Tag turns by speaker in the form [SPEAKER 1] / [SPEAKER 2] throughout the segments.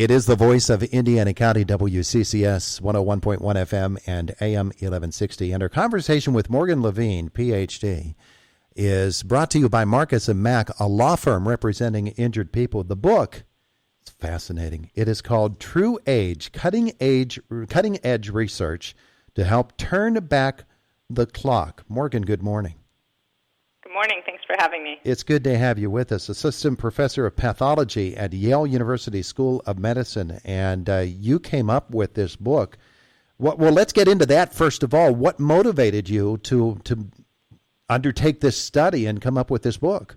[SPEAKER 1] It is the voice of Indiana County, WCCS 101.1 FM and AM 1160. And our conversation with Morgan Levine, Ph.D., is brought to you by Marcus & Mack, a law firm representing injured people. The book is fascinating. It is called True Age, Cutting Edge Research to Help Turn Back the Clock. Morgan, good morning.
[SPEAKER 2] Good morning. Thanks for having me.
[SPEAKER 1] It's good to have you with us. Assistant Professor of Pathology at Yale University School of Medicine, and you came up with this book. Well, let's get into that first of all. What motivated you to undertake this study and come up with this book?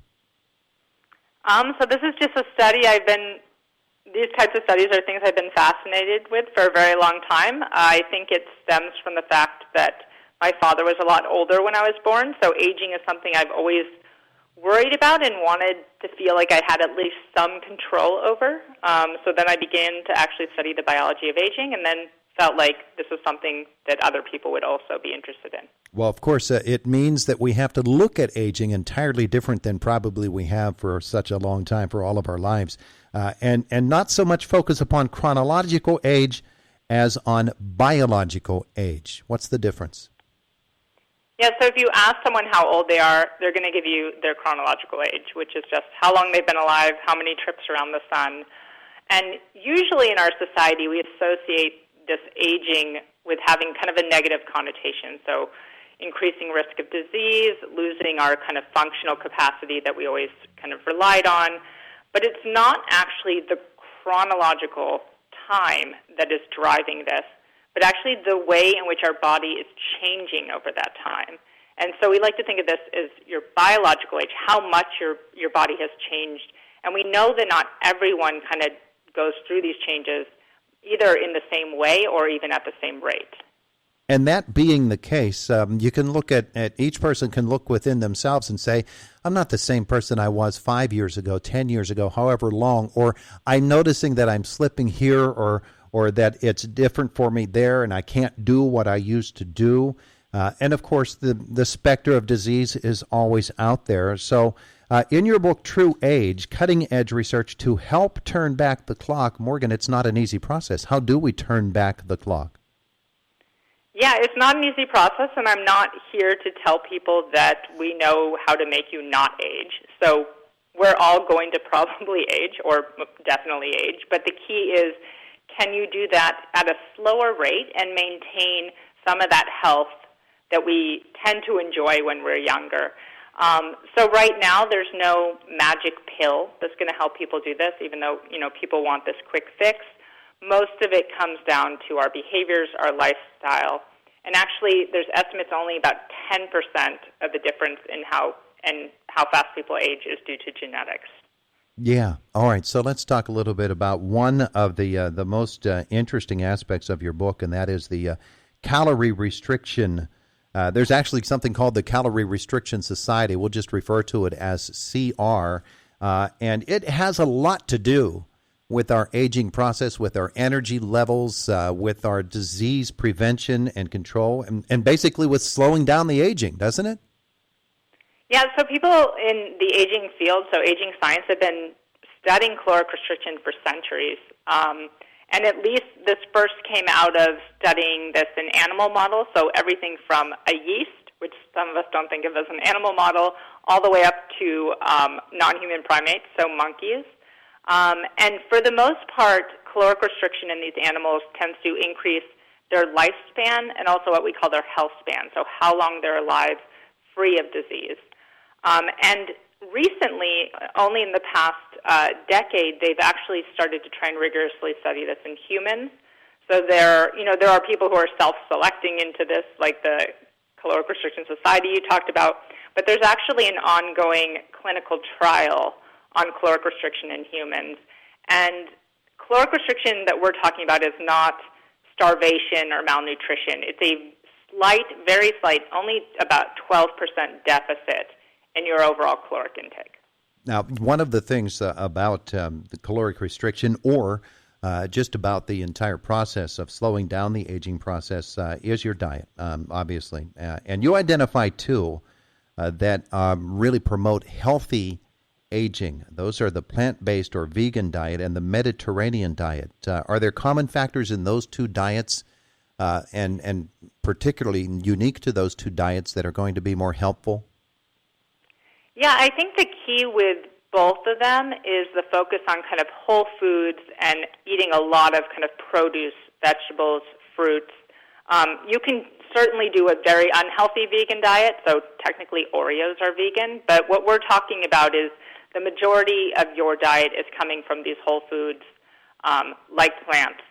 [SPEAKER 2] So this is just a study these types of studies are things I've been fascinated with for a very long time. I think it stems from the fact that my father was a lot older when I was born, so aging is something I've always worried about and wanted to feel like I had at least some control over. So then I began to actually study the biology of aging and then felt like this was something that other people would also be interested in.
[SPEAKER 1] Well, of course, it means that we have to look at aging entirely different than probably we have for such a long time, for all of our lives, and not so much focus upon chronological age as on biological age. What's the difference?
[SPEAKER 2] Yeah, so if you ask someone how old they are, they're going to give you their chronological age, which is just how long they've been alive, how many trips around the sun. And usually in our society, we associate this aging with having kind of a negative connotation. So increasing risk of disease, losing our kind of functional capacity that we always kind of relied on. But it's not actually the chronological time that is driving this, but actually the way in which our body is changing over that time. And so we like to think of this as your biological age, how much your body has changed. And we know that not everyone kind of goes through these changes either in the same way or even at the same rate.
[SPEAKER 1] And that being the case, you can look at each person can look within themselves and say, I'm not the same person I was 5 years ago, 10 years ago, however long, or I'm noticing that I'm slipping here or that it's different for me there and I can't do what I used to do. And, of course, the specter of disease is always out there. So in your book, True Age, Cutting Edge Research to Help Turn Back the Clock, Morgan, it's not an easy process. How do we turn back the clock?
[SPEAKER 2] Yeah, it's not an easy process, and I'm not here to tell people that we know how to make you not age. So we're all going to probably age or definitely age, but the key is, can you do that at a slower rate and maintain some of that health that we tend to enjoy when we're younger? So right now, there's no magic pill that's going to help people do this, even though people want this quick fix. Most of it comes down to our behaviors, our lifestyle, and actually, there's estimates only about 10% of the difference in how fast people age is due to genetics.
[SPEAKER 1] Yeah. All right. So let's talk a little bit about one of the most interesting aspects of your book, and that is the calorie restriction. There's actually something called the Calorie Restriction Society. We'll just refer to it as CR, and it has a lot to do with our aging process, with our energy levels, with our disease prevention and control, and basically with slowing down the aging, doesn't it?
[SPEAKER 2] Yeah, so people in the aging field, so aging science, have been studying caloric restriction for centuries. And at least this first came out of studying this in animal models, so everything from a yeast, which some of us don't think of as an animal model, all the way up to non-human primates, so monkeys. And for the most part, caloric restriction in these animals tends to increase their lifespan and also what we call their health span, so how long they're alive free of disease. And recently, only in the past decade, they've actually started to try and rigorously study this in humans. So there are people who are self-selecting into this, like the Caloric Restriction Society you talked about, but there's actually an ongoing clinical trial on caloric restriction in humans. And caloric restriction that we're talking about is not starvation or malnutrition. It's a slight, very slight, only about 12% deficit in your overall caloric intake.
[SPEAKER 1] Now, one of the things about the caloric restriction or just about the entire process of slowing down the aging process is your diet, obviously. And you identify, too, that really promote healthy aging. Those are the plant-based or vegan diet and the Mediterranean diet. Are there common factors in those two diets and particularly unique to those two diets that are going to be more helpful?
[SPEAKER 2] Yeah, I think the key with both of them is the focus on kind of whole foods and eating a lot of kind of produce, vegetables, fruits. You can certainly do a very unhealthy vegan diet, so technically Oreos are vegan, but what we're talking about is the majority of your diet is coming from these whole foods like plants.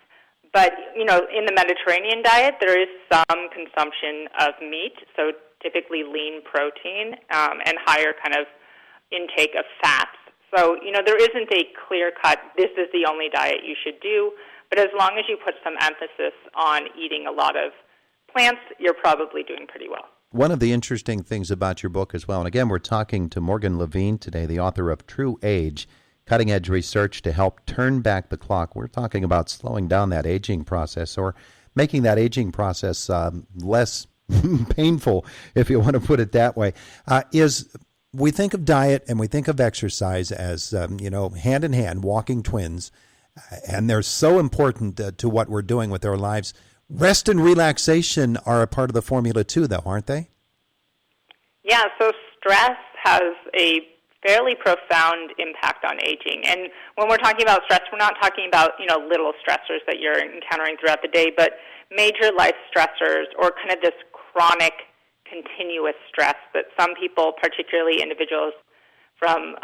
[SPEAKER 2] But, you know, in the Mediterranean diet, there is some consumption of meat, so typically lean protein and higher kind of intake of fats. So, you know, there isn't a clear-cut, this is the only diet you should do, but as long as you put some emphasis on eating a lot of plants, you're probably doing pretty well.
[SPEAKER 1] One of the interesting things about your book as well, and again, we're talking to Morgan Levine today, the author of True Age, Cutting-Edge Research to Help Turn Back the Clock. We're talking about slowing down that aging process or making that aging process less painful, if you want to put it that way. We think of diet and we think of exercise as, hand in hand, walking twins, and they're so important to what we're doing with our lives. Rest and relaxation are a part of the formula too, though, aren't they? Yeah, so stress has a fairly profound impact on aging. And when we're talking about stress, we're not talking about, little stressors that you're encountering throughout the day, but major life stressors or kind of this chronic, continuous stress that some people, particularly individuals from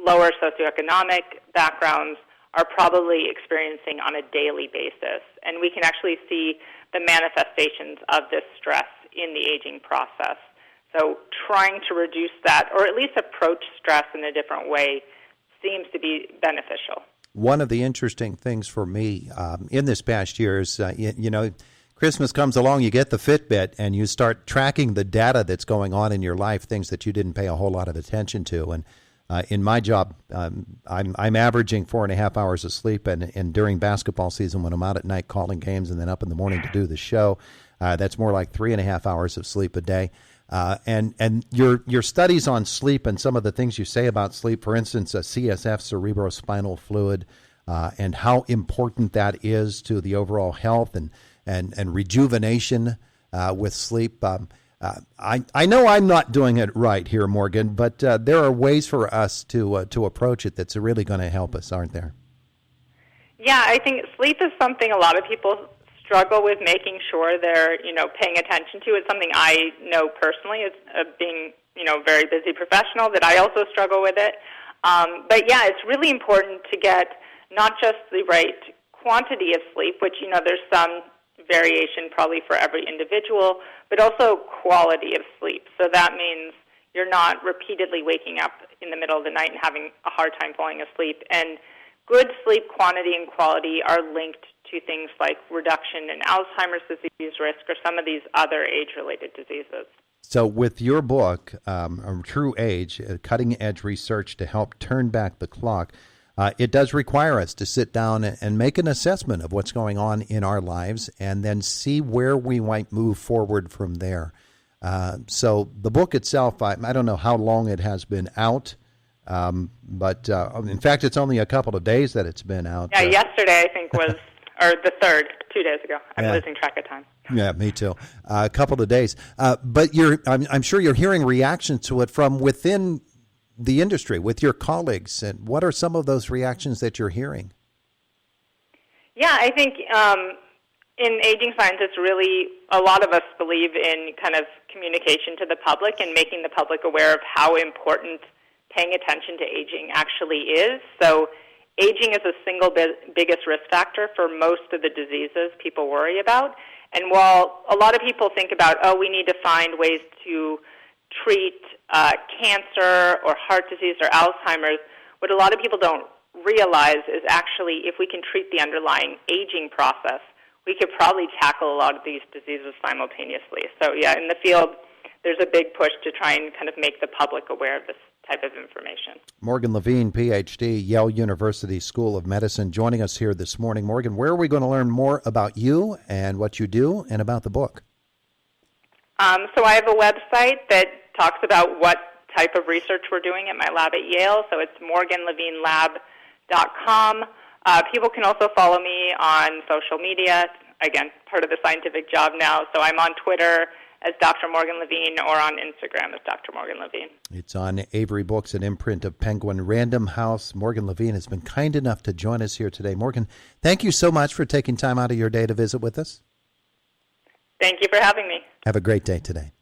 [SPEAKER 1] lower socioeconomic backgrounds, are probably experiencing on a daily basis. And we can actually see the manifestations of this stress in the aging process. So trying to reduce that, or at least approach stress in a different way, seems to be beneficial. One of the interesting things for me in this past year is, Christmas comes along, you get the Fitbit, and you start tracking the data that's going on in your life, things that you didn't pay a whole lot of attention to. And in my job, I'm averaging 4.5 hours of sleep, and during basketball season, when I'm out at night calling games and then up in the morning to do the show, that's more like 3.5 hours of sleep a day. And your studies on sleep and some of the things you say about sleep, for instance, CSF, cerebrospinal fluid, and how important that is to the overall health and rejuvenation with sleep. I know I'm not doing it right here, Morgan, but there are ways for us to approach it that's really going to help us, aren't there? Yeah, I think sleep is something a lot of people struggle with making sure they're, paying attention to. It's something I know personally as being, very busy professional, that I also struggle with it. But yeah, it's really important to get not just the right quantity of sleep, which, there's some variation probably for every individual, but also quality of sleep. So that means you're not repeatedly waking up in the middle of the night and having a hard time falling asleep. And good sleep quantity and quality are linked to things like reduction in Alzheimer's disease risk or some of these other age-related diseases. So with your book, True Age, Cutting-Edge Research to Help Turn Back the Clock, it does require us to sit down and make an assessment of what's going on in our lives and then see where we might move forward from there. So the book itself, I don't know how long it has been out, but in fact, it's only a couple of days that it's been out. Yeah, yesterday I think was, or the 3rd, 2 days ago. I'm losing track of time. Yeah, me too. A couple of days. But I'm sure you're hearing reactions to it from within the industry with your colleagues. And what are some of those reactions that you're hearing? Yeah, I think in aging science, it's really, a lot of us believe in kind of communication to the public and making the public aware of how important paying attention to aging actually is. So aging is the single biggest risk factor for most of the diseases people worry about. And while a lot of people think about, we need to find ways to treat cancer or heart disease or Alzheimer's, what a lot of people don't realize is actually if we can treat the underlying aging process, we could probably tackle a lot of these diseases simultaneously. So yeah, in the field, there's a big push to try and kind of make the public aware of this type of information. Morgan Levine, Ph.D., Yale University School of Medicine, joining us here this morning. Morgan, where are we going to learn more about you and what you do and about the book? So I have a website that talks about what
[SPEAKER 2] type of research we're doing at my lab at Yale. So it's morganlevinelab.com. People can also follow me on social media. Again, part of the scientific job now. So I'm on Twitter as Dr. Morgan Levine or on Instagram as Dr. Morgan Levine.
[SPEAKER 1] It's on Avery Books, an imprint of Penguin Random House. Morgan Levine has been kind enough to join us here today. Morgan, thank you so much for taking time out of your day to visit with us.
[SPEAKER 2] Thank you for having me.
[SPEAKER 1] Have a great day today.